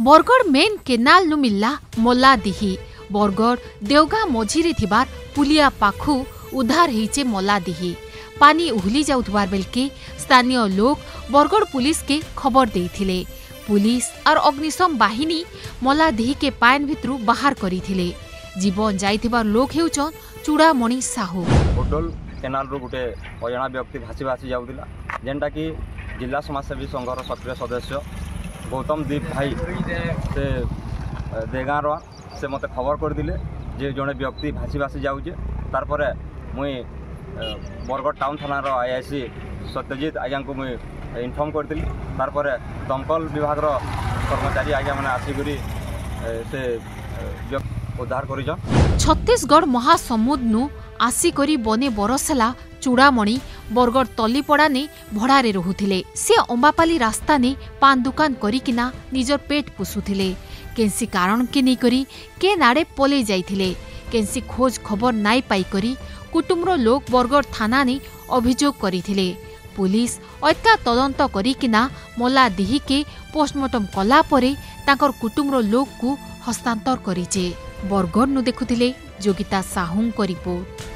Bargarh main canal नु मिलला मल्लादिही। बरगढ़ देवगां मझिरे थिबार पुलिया पाखु उद्धार हेचे मल्लादिही। पानी उहली जाउथबार बेलके स्थानीय लोग बरगढ़ पुलिस के खबर देइथिले। पुलिस और अग्निशम बाहिनी मल्लादिही के पान भितरु बाहर करिथिले। जीवन जाइथिबार लोग हेउचन चूड़ामणि साहू। होटल केनाल रो गुटे अजना व्यक्ति भासी भासी जाउदिला, जेनटा कि जिला समाजसेवी संघर सक्रिय सदस्य गौतम दीप भाई से देगाँर से मत खबर कर दिले जे जड़े व्यक्ति भासी भासी जाऊे। तार मुई बरगढ़ टाउन थानार आईआईसी सत्यजित आज्ञा को मुई इनफर्म करती। तार दमकल विभाग कर्मचारी आज्ञा मैंने आसिक से उद्धार कर। छत्तीसगढ़ महासमुद नु आसिकरी बने बरसला चूड़ामणि बरगढ़ तलीपड़ा ने भड़ारे रहुथिले। से अंबापाली रास्ता ने पान दुकान करिकिना निजर पेट पुसुथिले। केंसी कारण के नहीं करी के नाड़े पले जाइथिले। केंसी खोज खबर नाई पाई करी कुटुम्बर लोग बरगढ़ थाना ने अभियोग करिथिले। पुलिस अटका तदंत करिकिना मल्लादिही के पोस्टमार्टम कला परे तांकर कुटुम्बर लोग को हस्तांतर करिचे। बरगढ़ नु देखुथिले जोगिता साहू को रिपोर्ट।